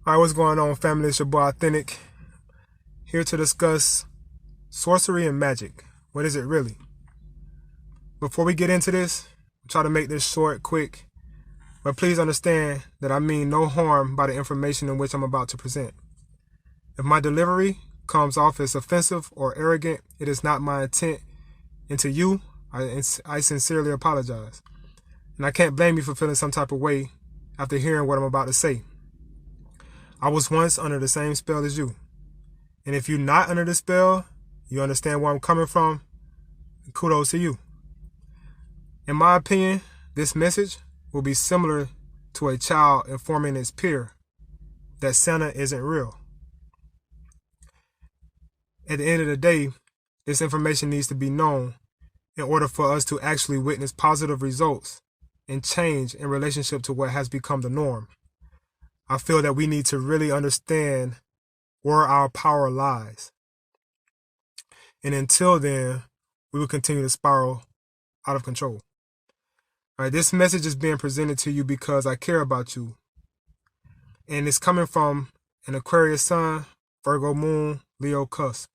All right, what's going on, family? It's your boy Authentic, here to discuss sorcery and magic. What is it really? Before we get into this, I'll try to make this short, quick, but please understand that I mean no harm by the information in which I'm about to present. If my delivery comes off as offensive or arrogant, it is not my intent, and to you, I sincerely apologize. And I can't blame you for feeling some type of way after hearing what I'm about to say. I was once under the same spell as you. And if you're not under the spell, you understand where I'm coming from, kudos to you. In my opinion, this message will be similar to a child informing its peer that Santa isn't real. At the end of the day, this information needs to be known in order for us to actually witness positive results and change in relationship to what has become the norm. I feel that we need to really understand where our power lies. And until then, we will continue to spiral out of control. All right, this message is being presented to you because I care about you. And it's coming from an Aquarius sun, Virgo moon, Leo cusp.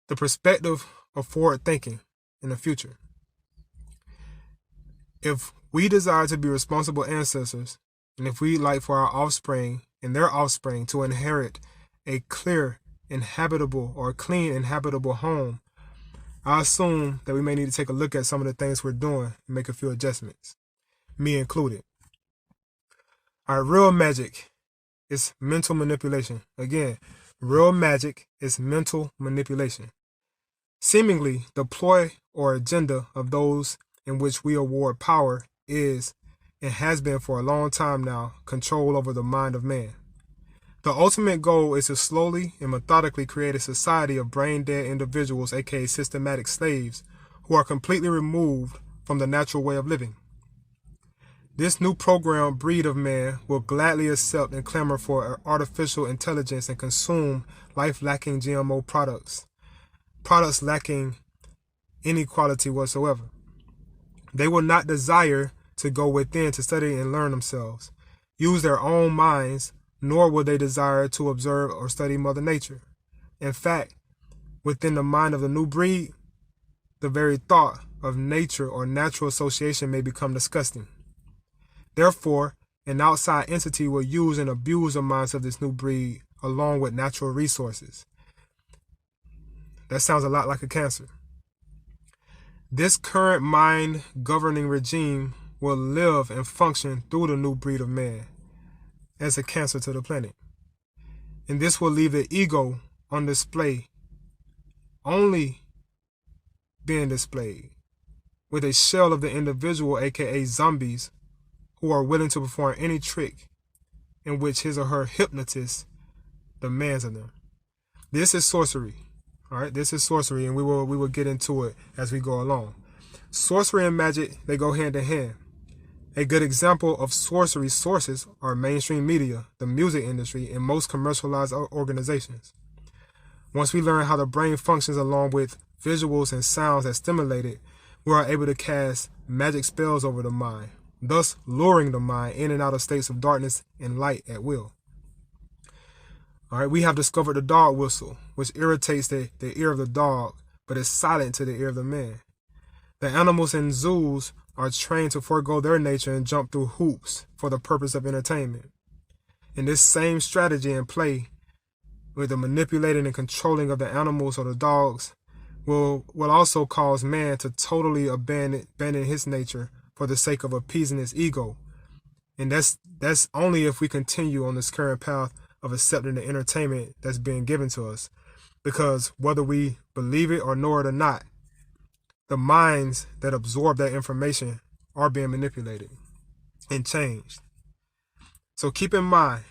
The perspective of forward thinking in the future. If we desire to be responsible ancestors, and if we'd like for our offspring and their offspring to inherit a clear, inhabitable or clean, inhabitable home, I assume that we may need to take a look at some of the things we're doing and make a few adjustments, me included. All right, real magic is mental manipulation. Again, real magic is mental manipulation. Seemingly, the ploy or agenda of those in which we award power is, and has been for a long time now, control over the mind of man. The ultimate goal is to slowly and methodically create a society of brain-dead individuals, aka systematic slaves, who are completely removed from the natural way of living. This new programmed breed of man will gladly accept and clamor for artificial intelligence and consume life-lacking GMO products lacking any quality whatsoever. They will not desire to go within to study and learn themselves, use their own minds, nor will they desire to observe or study Mother Nature. In fact, within the mind of the new breed, the very thought of nature or natural association may become disgusting. Therefore, an outside entity will use and abuse the minds of this new breed along with natural resources. That sounds a lot like a cancer. This current mind-governing regime will live and function through the new breed of man as a cancer to the planet. And this will leave the ego on display, only being displayed, with a shell of the individual, aka zombies, who are willing to perform any trick in which his or her hypnotist demands of them. This is sorcery. All right, this is sorcery, and we will get into it as we go along. Sorcery and magic, they go hand in hand. A good example of sorcery sources are mainstream media, the music industry, and most commercialized organizations. Once we learn how the brain functions along with visuals and sounds that stimulate it, we are able to cast magic spells over the mind, thus luring the mind in and out of states of darkness and light at will. All right, we have discovered the dog whistle, which irritates the ear of the dog, but is silent to the ear of the man. The animals in zoos are trained to forego their nature and jump through hoops for the purpose of entertainment. And this same strategy in play with the manipulating and controlling of the animals or the dogs will also cause man to totally abandon his nature for the sake of appeasing his ego. And that's only if we continue on this current path of accepting the entertainment that's being given to us. Because whether we believe it or know it or not, the minds that absorb that information are being manipulated and changed. So keep in mind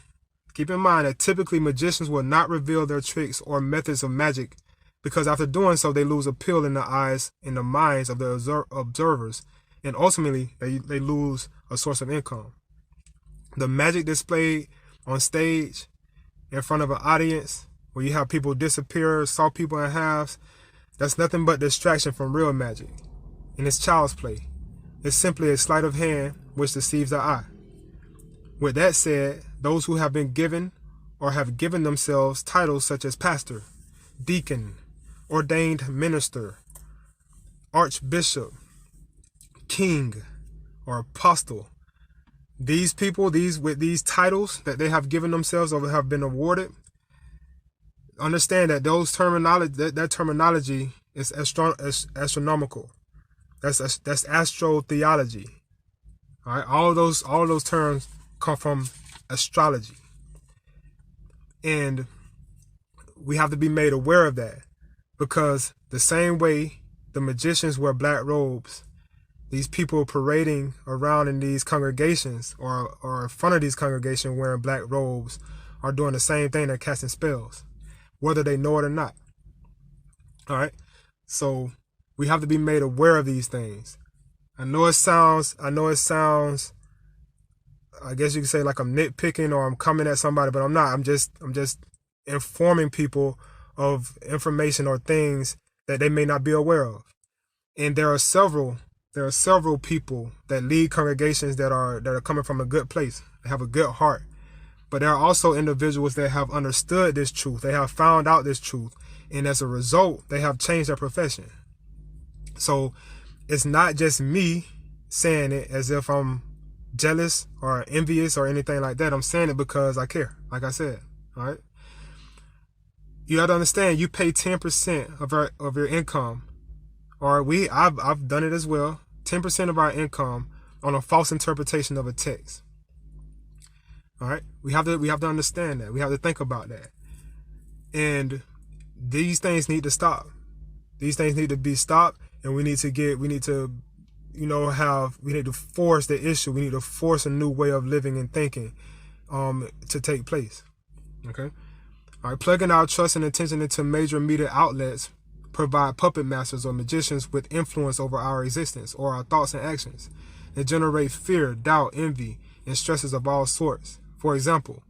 that typically magicians will not reveal their tricks or methods of magic, because after doing so, they lose appeal in the eyes and the minds of the observers, and ultimately they lose a source of income. The magic displayed on stage in front of an audience, where you have people disappear, saw people in halves, that's nothing but distraction from real magic. And it's child's play. It's simply a sleight of hand which deceives the eye. With that said, those who have been given or have given themselves titles such as pastor, deacon, ordained minister, archbishop, king, or apostle, these people, with these titles that they have given themselves or have been awarded, understand that that terminology is astronomical. That's astrotheology. All right, all of those terms come from astrology, and we have to be made aware of that, because the same way the magicians wear black robes, these people parading around in these congregations or in front of these congregations wearing black robes are doing the same thing. They're casting spells, whether they know it or not. All right, so we have to be made aware of these things. I know it sounds, I guess you could say like I'm nitpicking or I'm coming at somebody, but I'm not. I'm just informing people of information or things that they may not be aware of. And there are several people that lead congregations that are coming from a good place. They have a good heart. But there are also individuals that have understood this truth. They have found out this truth. And as a result, they have changed their profession. So it's not just me saying it as if I'm jealous or envious or anything like that. I'm saying it because I care, like I said. All right. You have to understand, you pay 10% of your income, or I've done it as well, 10% of our income on a false interpretation of a text. All right. We have to understand that. We have to think about that. And these things need to stop. These things need to be stopped, and we need to force the issue. We need to force a new way of living and thinking to take place. Okay. All right, plugging our trust and attention into major media outlets provide puppet masters or magicians with influence over our existence or our thoughts and actions. They generate fear, doubt, envy, and stresses of all sorts. For example,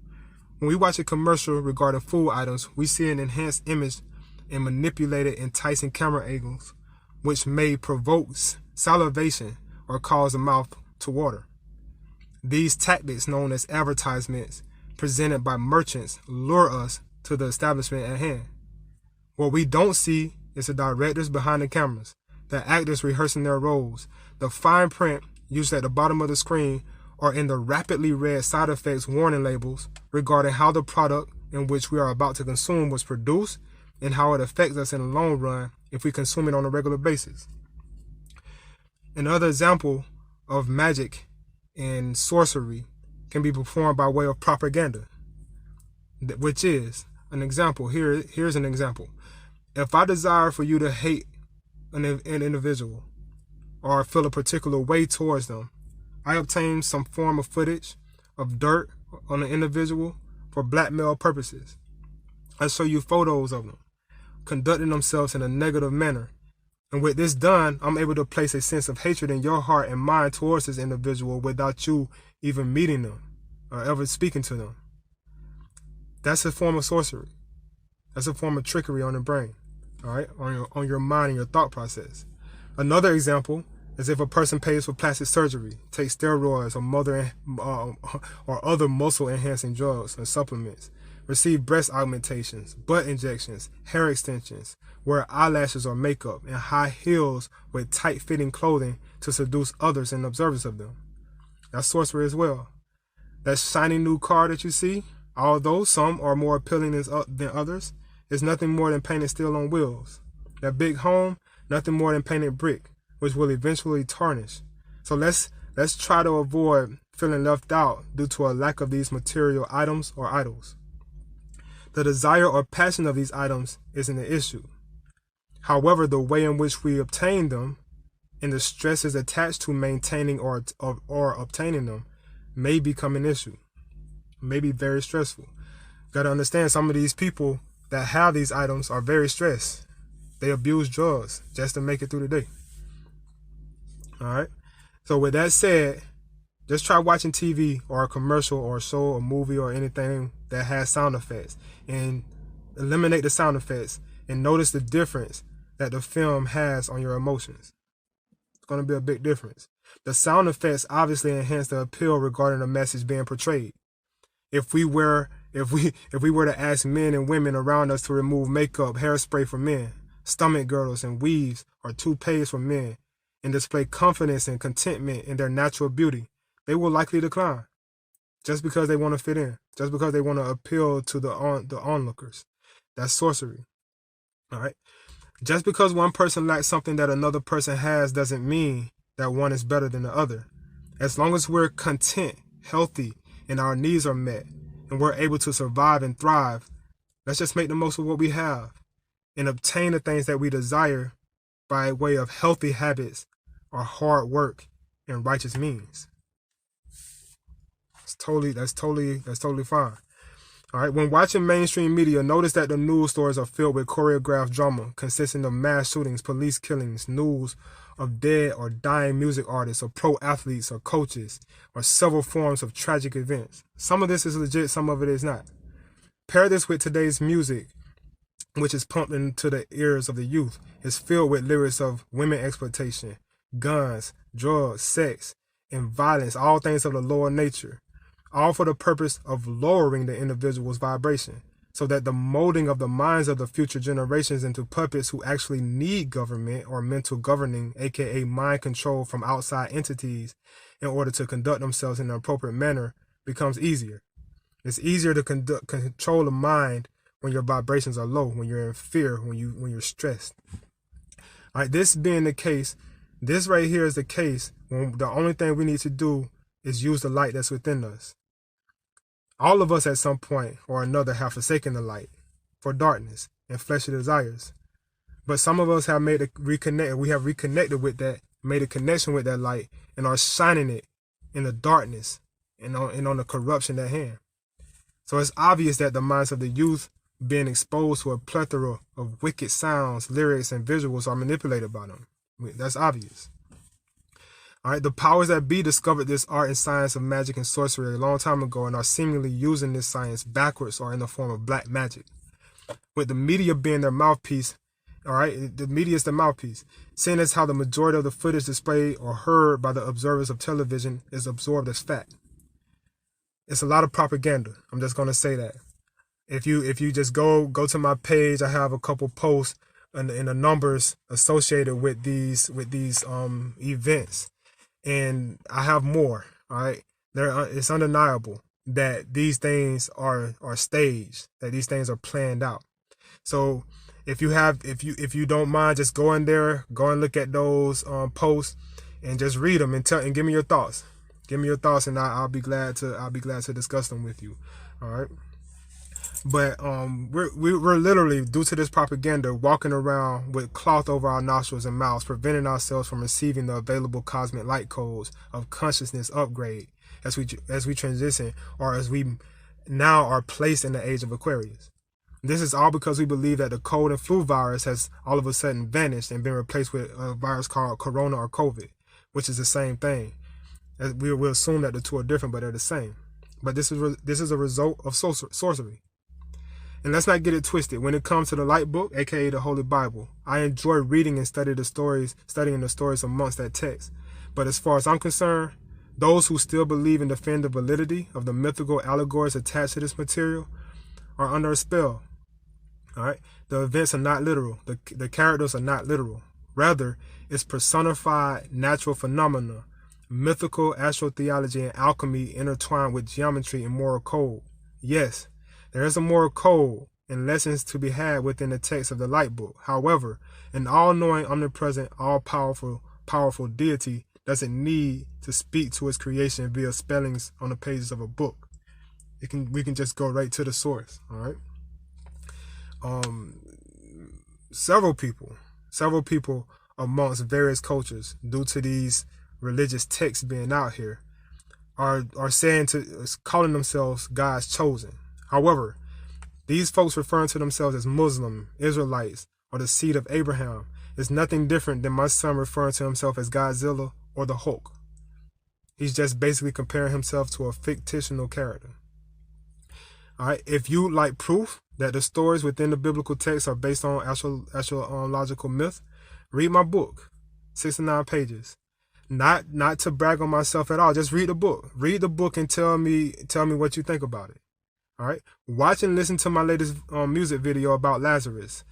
when we watch a commercial regarding food items, we see an enhanced image and manipulated, enticing camera angles, which may provoke salivation or cause the mouth to water. These tactics, known as advertisements presented by merchants, lure us to the establishment at hand. What we don't see is the directors behind the cameras, the actors rehearsing their roles, the fine print used at the bottom of the screen, or in the rapidly read side effects warning labels regarding how the product in which we are about to consume was produced and how it affects us in the long run if we consume it on a regular basis. Another example of magic and sorcery can be performed by way of propaganda, which is an example. Here's an example. If I desire for you to hate an individual or feel a particular way towards them, I obtain some form of footage of dirt on an individual for blackmail purposes. I show you photos of them conducting themselves in a negative manner. And with this done, I'm able to place a sense of hatred in your heart and mind towards this individual without you even meeting them or ever speaking to them. That's a form of sorcery. That's a form of trickery on the brain, all right, on your mind and your thought process. Another example is if a person pays for plastic surgery, takes steroids or other muscle-enhancing drugs and supplements, receive breast augmentations, butt injections, hair extensions, wear eyelashes or makeup, and high heels with tight-fitting clothing to seduce others in observance of them. That's sorcery as well. That shiny new car that you see, although some are more appealing than others, is nothing more than painted steel on wheels. That big home, nothing more than painted brick, which will eventually tarnish. So let's try to avoid feeling left out due to a lack of these material items or idols. The desire or passion of these items isn't an issue. However, the way in which we obtain them and the stresses attached to maintaining or obtaining them may become an issue. May be very stressful. Got to understand, some of these people that have these items are very stressed. They abuse drugs just to make it through the day. All right. So with that said, just try watching TV or a commercial or a show or movie or anything that has sound effects and eliminate the sound effects and notice the difference that the film has on your emotions. It's going to be a big difference. The sound effects obviously enhance the appeal regarding the message being portrayed. If we were to ask men and women around us to remove makeup, hairspray for men, stomach girdles and weaves or toupees for men, and display confidence and contentment in their natural beauty, they will likely decline. Just because they want to fit in, just because they want to appeal to the onlookers. That's sorcery. All right. Just because one person lacks something that another person has doesn't mean that one is better than the other. As long as we're content, healthy, and our needs are met, and we're able to survive and thrive, let's just make the most of what we have and obtain the things that we desire by way of healthy habits or hard work and righteous means. That's totally fine. All right. When watching mainstream media, notice that the news stories are filled with choreographed drama consisting of mass shootings, police killings, news of dead or dying music artists or pro athletes or coaches, or several forms of tragic events. Some of this is legit, some of it is not. Pair this with today's music, which is pumped into the ears of the youth. It's filled with lyrics of women exploitation, guns, drugs, sex, and violence, all things of the lower nature, all for the purpose of lowering the individual's vibration, so that the molding of the minds of the future generations into puppets who actually need government or mental governing, aka mind control from outside entities, in order to conduct themselves in an appropriate manner becomes easier. It's easier to control the mind when your vibrations are low, when you're in fear, when you're stressed. All right, this being the case, this right here is the case when the only thing we need to do is use the light that's within us. All of us at some point or another have forsaken the light for darkness and fleshly desires. But some of us have we have reconnected with that, made a connection with that light, and are shining it in the darkness and on the corruption at hand. So it's obvious that the minds of the youth being exposed to a plethora of wicked sounds, lyrics, and visuals are manipulated by them. That's obvious. All right, the powers that be discovered this art and science of magic and sorcery a long time ago and are seemingly using this science backwards or in the form of black magic. With the media being their mouthpiece, all right, the media is the mouthpiece, seeing as how the majority of the footage displayed or heard by the observers of television is absorbed as fact. It's a lot of propaganda. I'm just going to say that. If you just go to my page, I have a couple posts and the numbers associated with these events. And I have more, all right? It's undeniable that these things are staged, that these things are planned out. So if you don't mind, just go in there, go and look at those posts and just read them and give me your thoughts. Give me your thoughts, and I'll be glad to discuss them with you. All right. But we're literally, due to this propaganda, walking around with cloth over our nostrils and mouths, preventing ourselves from receiving the available cosmic light codes of consciousness upgrade as we transition, or as we now are placed in the age of Aquarius. This is all because we believe that the cold and flu virus has all of a sudden vanished and been replaced with a virus called Corona or COVID, which is the same thing. We'll assume that the two are different, but they're the same. But this is a result of sorcery. And let's not get it twisted. When it comes to the light book, aka the Holy Bible, I enjoy reading and studying the stories amongst that text. But as far as I'm concerned, those who still believe and defend the validity of the mythical allegories attached to this material are under a spell. All right, the events are not literal. The characters are not literal. Rather, it's personified natural phenomena, mythical astrotheology and alchemy intertwined with geometry and moral code. Yes, there is a moral code and lessons to be had within the text of the light book. However, an all-knowing, omnipresent, all-powerful deity doesn't need to speak to its creation via spellings on the pages of a book. We can just go right to the source. All right. Several people amongst various cultures, due to these religious texts being out here, are calling themselves God's chosen. However, these folks referring to themselves as Muslim, Israelites, or the seed of Abraham is nothing different than my son referring to himself as Godzilla or the Hulk. He's just basically comparing himself to a fictional character. All right, if you like proof that the stories within the biblical text are based on astrological myth, read my book, 69 pages. Not to brag on myself at all. Just read the book. Read the book and tell me what you think about it. All right. Watch and listen to my latest music video about Lazarus,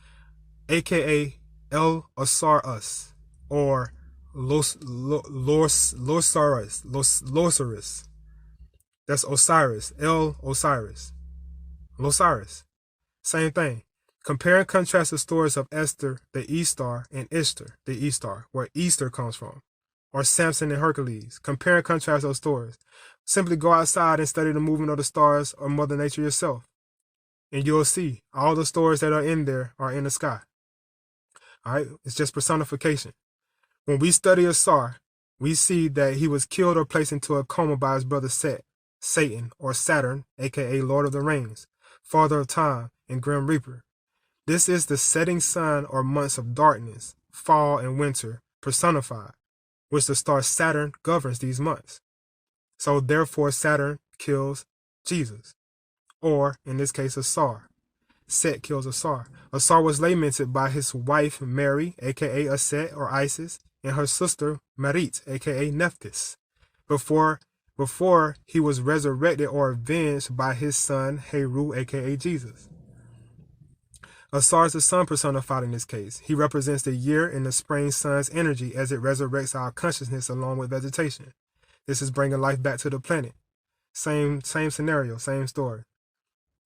aka El Osiris, or Losarus. That's Osiris. El Osiris. Losarus. Same thing. Compare and contrast the stories of Esther, the E-star, and Ishtar, the E-star, where Easter comes from, or Samson and Hercules. Compare and contrast those stories. Simply go outside and study the movement of the stars or Mother Nature yourself, and you'll see all the stories that are in there are in the sky. All right? It's just personification. When we study Asar, we see that he was killed or placed into a coma by his brother Set, Satan, or Saturn, aka Lord of the Rings, Father of Time, and Grim Reaper. This is the setting sun or months of darkness, fall and winter, personified, which the star Saturn governs these months. So therefore Saturn kills Jesus, or in this case Asar. Set kills Asar. Asar was lamented by his wife Mary, aka Aset or Isis, and her sister Marit, aka Nephthys, before he was resurrected or avenged by his son Heru, aka Jesus. Asar is the sun personified in this case. He represents the year and the spring sun's energy as it resurrects our consciousness along with vegetation. This is bringing life back to the planet. Same scenario, same story.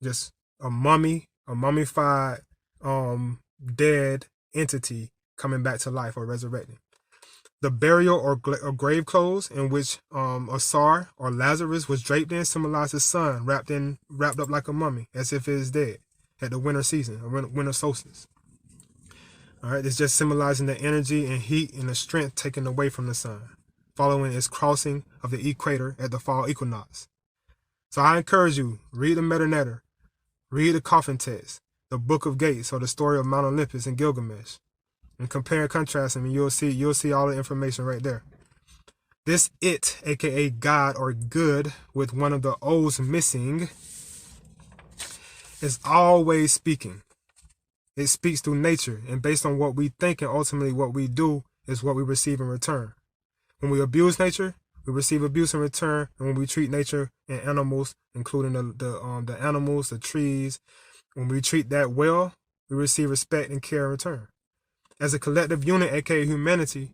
Just a mummified, dead entity coming back to life or resurrecting. The burial or grave clothes in which Asar or Lazarus was draped in symbolize the sun wrapped up like a mummy, as if it is dead at the winter season or winter solstice. All right, it's just symbolizing the energy and heat and the strength taken away from the sun, following its crossing of the equator at the fall equinox. So I encourage you, read the Meta-Netter, read the Coffin Text, the Book of Gates, or the story of Mount Olympus and Gilgamesh, and compare and contrast them, and you'll see all the information right there. This it, aka God or good, with one of the O's missing, is always speaking. It speaks through nature, and based on what we think and ultimately what we do is what we receive in return. When we abuse nature, we receive abuse in return, and when we treat nature and animals, including the animals, the trees, when we treat that well, we receive respect and care in return. As a collective unit, aka humanity,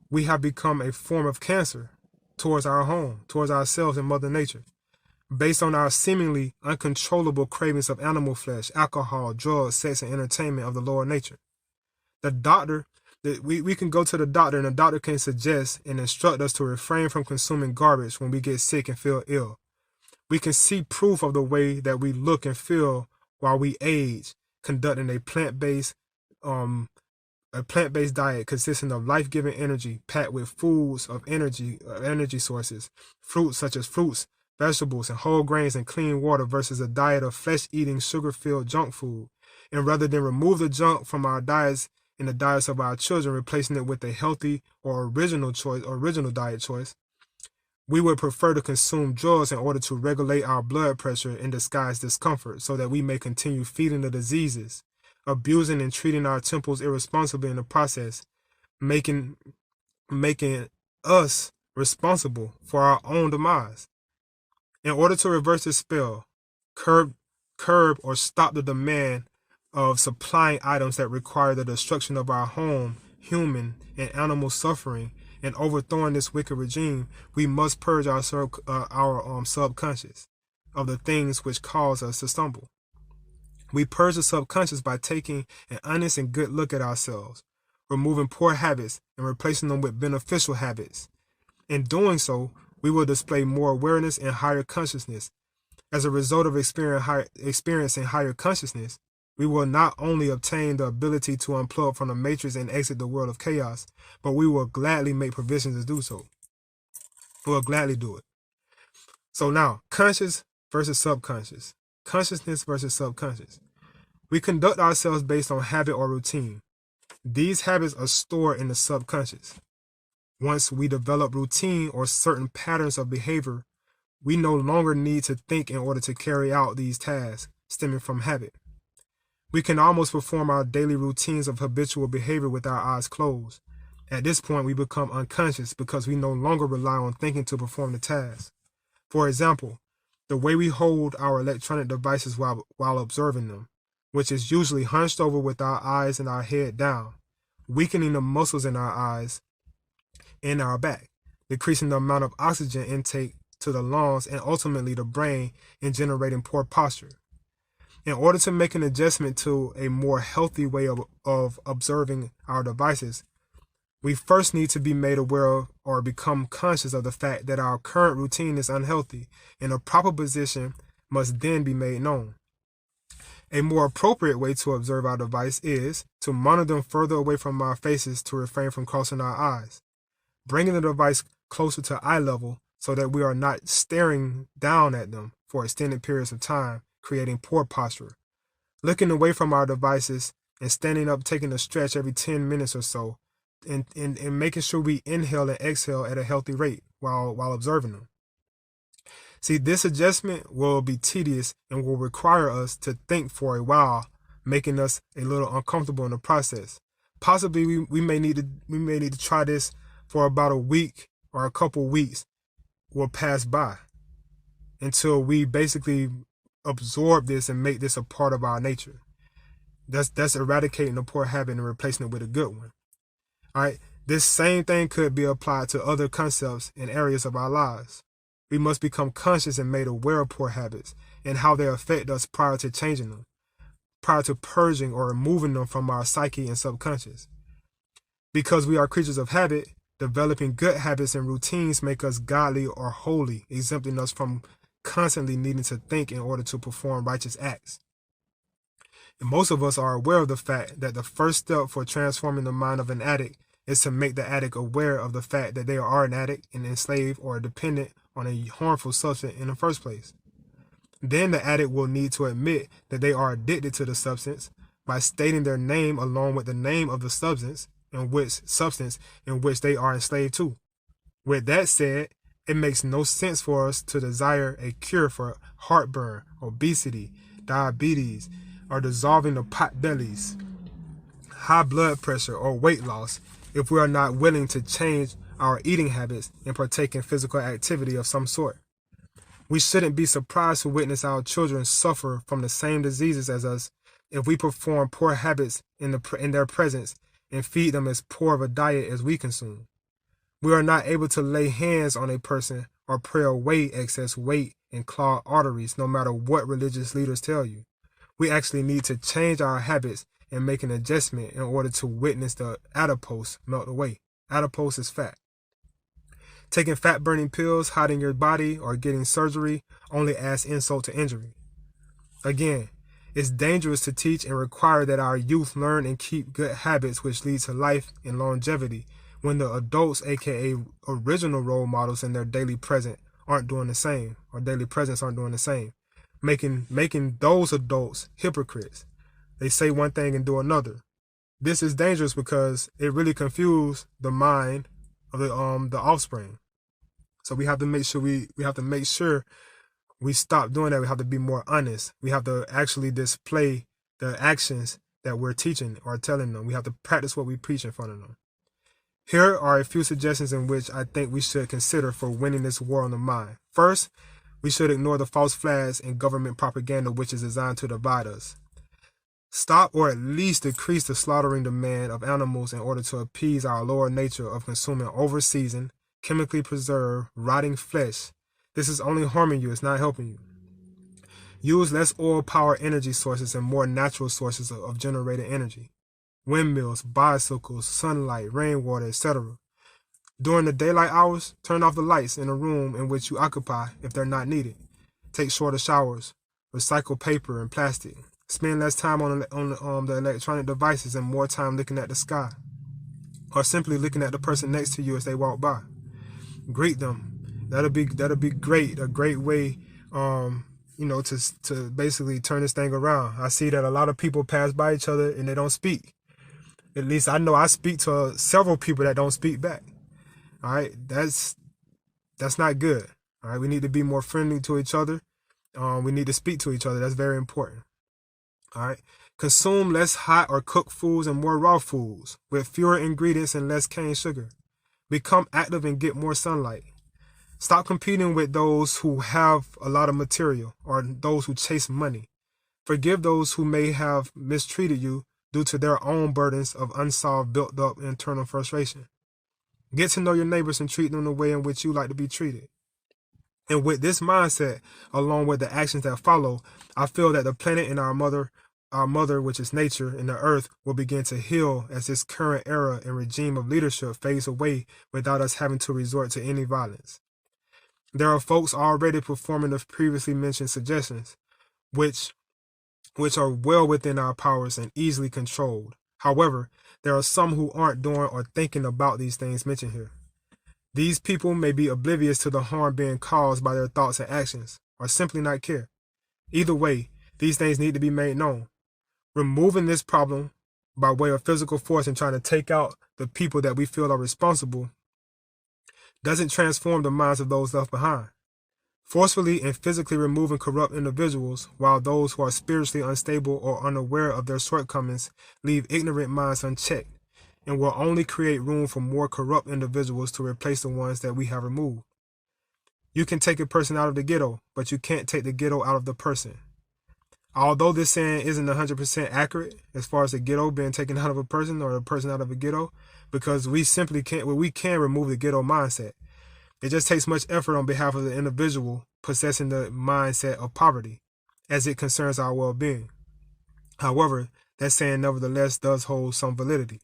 we have become a form of cancer towards our home, towards ourselves and Mother Nature, based on our seemingly uncontrollable cravings of animal flesh, alcohol, drugs, sex, and entertainment of the lower nature. The doctor, we can go to the doctor, and the doctor can suggest and instruct us to refrain from consuming garbage when we get sick and feel ill. We can see proof of the way that we look and feel while we age, conducting a plant-based diet consisting of life-giving energy packed with foods of energy sources, fruits such as fruits, vegetables, and whole grains, and clean water, versus a diet of flesh-eating, sugar-filled junk food. And rather than remove the junk from our diets in the diets of our children, replacing it with a healthy or original diet choice, we would prefer to consume drugs in order to regulate our blood pressure and disguise discomfort so that we may continue feeding the diseases, abusing and treating our temples irresponsibly in the process, making us responsible for our own demise. In order to reverse this spell, curb or stop the demand of supplying items that require the destruction of our home, human and animal suffering, and overthrowing this wicked regime, we must purge our subconscious of the things which cause us to stumble. We purge the subconscious by taking an honest and good look at ourselves, removing poor habits and replacing them with beneficial habits. In doing so, we will display more awareness and higher consciousness. As a result of experiencing higher consciousness, we will not only obtain the ability to unplug from the matrix and exit the world of chaos, but we will gladly make provisions to do so. We'll gladly do it. So now, conscious versus subconscious. Consciousness versus subconscious. We conduct ourselves based on habit or routine. These habits are stored in the subconscious. Once we develop routine or certain patterns of behavior, we no longer need to think in order to carry out these tasks stemming from habit. We can almost perform our daily routines of habitual behavior with our eyes closed, At this point, we become unconscious because we no longer rely on thinking to perform the task. For example, the way we hold our electronic devices while observing them, which is usually hunched over with our eyes and our head down, weakening the muscles in our eyes and our back, decreasing the amount of oxygen intake to the lungs and ultimately the brain, and generating poor posture. In order to make an adjustment to a more healthy way of observing our devices, we first need to be made aware of or become conscious of the fact that our current routine is unhealthy, and a proper position must then be made known. A more appropriate way to observe our device is to monitor them further away from our faces to refrain from crossing our eyes, bringing the device closer to eye level so that we are not staring down at them for extended periods of time, creating poor posture. Looking away from our devices and standing up, taking a stretch every 10 minutes or so, and making sure we inhale and exhale at a healthy rate while observing them. See, this adjustment will be tedious and will require us to think for a while, making us a little uncomfortable in the process. Possibly we may need to try this for about a week or a couple weeks will pass by until we basically absorb this and make this a part of our nature. That's eradicating a poor habit and replacing it with a good one. All right, this same thing could be applied to other concepts and areas of our lives. We must become conscious and made aware of poor habits and how they affect us prior to changing them, prior to purging or removing them from our psyche and subconscious. Because we are creatures of habit, developing good habits and routines make us godly or holy, exempting us from constantly needing to think in order to perform righteous acts. And most of us are aware of the fact that the first step for transforming the mind of an addict is to make the addict aware of the fact that they are an addict and enslaved or dependent on a harmful substance in the first place. Then the addict will need to admit that they are addicted to the substance by stating their name along with the name of the substance in which they are enslaved to. With that said, it makes no sense for us to desire a cure for heartburn, obesity, diabetes, or dissolving of pot bellies, high blood pressure, or weight loss if we are not willing to change our eating habits and partake in physical activity of some sort. We shouldn't be surprised to witness our children suffer from the same diseases as us if we perform poor habits in their presence and feed them as poor of a diet as we consume. We are not able to lay hands on a person or pray away excess weight and clogged arteries no matter what religious leaders tell you. We actually need to change our habits and make an adjustment in order to witness the adipose melt away. Adipose is fat. Taking fat-burning pills, hiding your body, or getting surgery only adds insult to injury. Again, it's dangerous to teach and require that our youth learn and keep good habits which lead to life and longevity when the adults, aka original role models in their daily presence, aren't doing the same, or daily presence aren't doing the same, making those adults hypocrites. They say one thing and do another. This is dangerous because it really confuses the mind of the offspring. So we have to make sure we stop doing that. We have to be more honest. We have to actually display the actions that we're teaching or telling them. We have to practice what we preach in front of them. Here are a few suggestions in which I think we should consider for winning this war on the mind. First, we should ignore the false flags and government propaganda which is designed to divide us. Stop or at least decrease the slaughtering demand of animals in order to appease our lower nature of consuming over-seasoned, chemically preserved, rotting flesh. This is only harming you, it's not helping you. Use less oil power energy sources and more natural sources of generated energy. Windmills, bicycles, sunlight, rainwater, etc. During the daylight hours, turn off the lights in a room in which you occupy if they're not needed. Take shorter showers. Recycle paper and plastic. Spend less time on the electronic devices and more time looking at the sky, or simply looking at the person next to you as they walk by. Greet them. That'll be great. A great way, to basically turn this thing around. I see that a lot of people pass by each other and they don't speak. At least I know I speak to several people that don't speak back. All right, that's not good. All right, we need to be more friendly to each other. We need to speak to each other. That's very important. All right. Consume less hot or cooked foods and more raw foods with fewer ingredients and less cane sugar. Become active and get more sunlight. Stop competing with those who have a lot of material or those who chase money. Forgive those who may have mistreated you due to their own burdens of unsolved, built-up internal frustration. Get to know your neighbors and treat them the way in which you like to be treated. And with this mindset, along with the actions that follow, I feel that the planet and our mother, which is nature, and the earth will begin to heal as this current era and regime of leadership fades away without us having to resort to any violence. There are folks already performing the previously mentioned suggestions, which are well within our powers and easily controlled. However, there are some who aren't doing or thinking about these things mentioned here. These people may be oblivious to the harm being caused by their thoughts and actions, or simply not care. Either way, these things need to be made known. Removing this problem by way of physical force and trying to take out the people that we feel are responsible doesn't transform the minds of those left behind. Forcefully and physically removing corrupt individuals, while those who are spiritually unstable or unaware of their shortcomings leave ignorant minds unchecked, and will only create room for more corrupt individuals to replace the ones that we have removed. You can take a person out of the ghetto, but you can't take the ghetto out of the person. Although this saying isn't 100% accurate as far as the ghetto being taken out of a person or a person out of a ghetto, because we simply can't, we can remove the ghetto mindset. It just takes much effort on behalf of the individual possessing the mindset of poverty as it concerns our well-being. However, that saying nevertheless does hold some validity.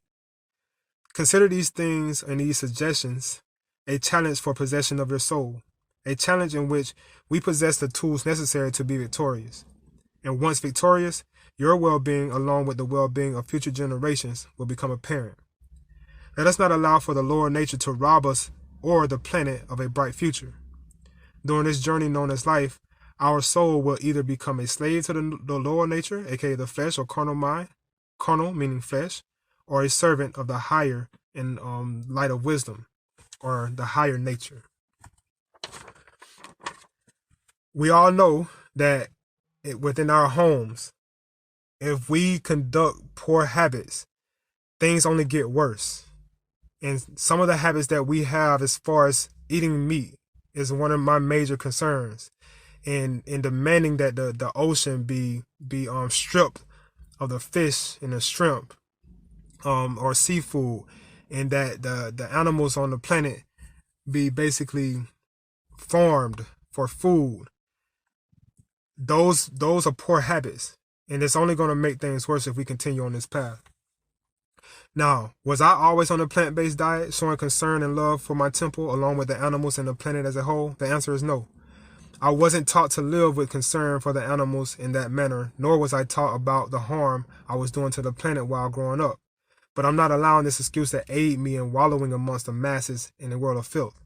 Consider these things and these suggestions a challenge for possession of your soul, a challenge in which we possess the tools necessary to be victorious. And once victorious, your well-being along with the well-being of future generations will become apparent. Let us not allow for the lower nature to rob us or the planet of a bright future. During this journey known as life, our soul will either become a slave to the lower nature, aka the flesh or carnal mind, carnal meaning flesh, or a servant of the higher in light of wisdom, or the higher nature. We all know that within our homes, if we conduct poor habits, things only get worse. And some of the habits that we have as far as eating meat is one of my major concerns. And demanding that the ocean be stripped of the fish and the shrimp or seafood, and that the animals on the planet be basically farmed for food. Those are poor habits, and it's only going to make things worse if we continue on this path. Now, was I always on a plant-based diet, showing concern and love for my temple along with the animals and the planet as a whole? The answer is no. I wasn't taught to live with concern for the animals in that manner, nor was I taught about the harm I was doing to the planet while growing up. But I'm not allowing this excuse to aid me in wallowing amongst the masses in a world of filth.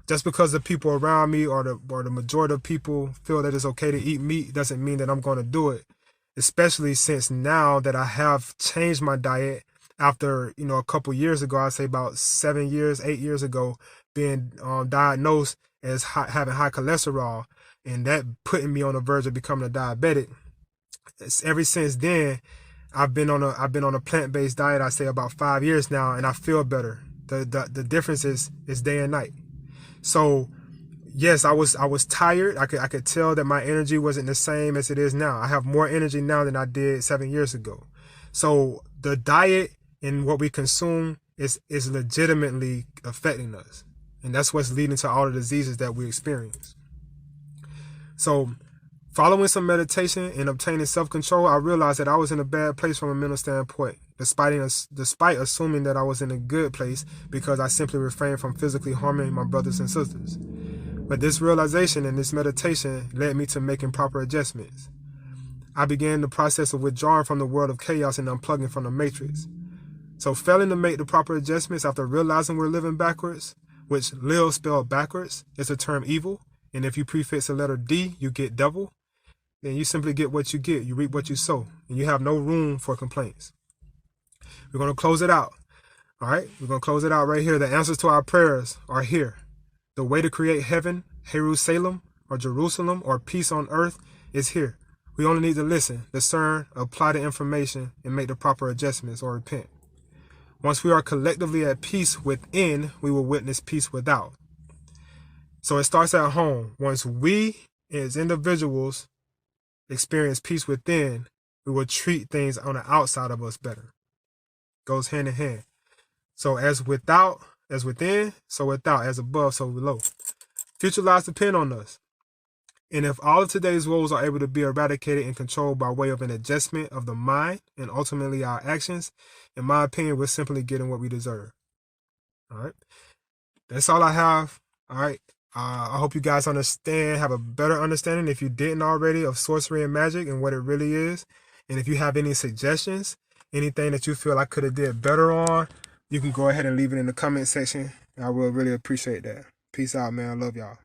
Just because the people around me or the majority of people feel that it's okay to eat meat doesn't mean that I'm going to do it, especially since now that I have changed my diet after, a couple years ago, I'd say about 8 years ago, being diagnosed as having high cholesterol, and that putting me on the verge of becoming a diabetic. Ever since then, I've been on a plant-based diet. I say about 5 years now, and I feel better. The difference is day and night. So yes, I was tired. I could tell that my energy wasn't the same as it is now. I have more energy now than I did 7 years ago. So the diet and what we consume is legitimately affecting us. And that's what's leading to all the diseases that we experience. So following some meditation and obtaining self-control, I realized that I was in a bad place from a mental standpoint, despite assuming that I was in a good place because I simply refrained from physically harming my brothers and sisters. But this realization and this meditation led me to making proper adjustments. I began the process of withdrawing from the world of chaos and unplugging from the matrix. So failing to make the proper adjustments after realizing we're living backwards, which live spelled backwards is a term evil, and if you prefix a letter D, you get devil, then you simply get what you get. You reap what you sow, and you have no room for complaints. We're going to close it out. All right, we're going to close it out right here. The answers to our prayers are here. The way to create heaven, Jerusalem, or peace on earth is here. We only need to listen, discern, apply the information, and make the proper adjustments or repent. Once we are collectively at peace within, we will witness peace without. So it starts at home. Once we as individuals experience peace within, we will treat things on the outside of us better. Goes hand in hand. So as without, as within, so without, as above, so below. Future lives depend on us. And if all of today's woes are able to be eradicated and controlled by way of an adjustment of the mind and ultimately our actions, in my opinion, we're simply getting what we deserve. All right. That's all I have. All right. I hope you guys understand, have a better understanding, if you didn't already, of sorcery and magic and what it really is. And if you have any suggestions, anything that you feel I could have did better on, you can go ahead and leave it in the comment section. I will really appreciate that. Peace out, man. I love y'all.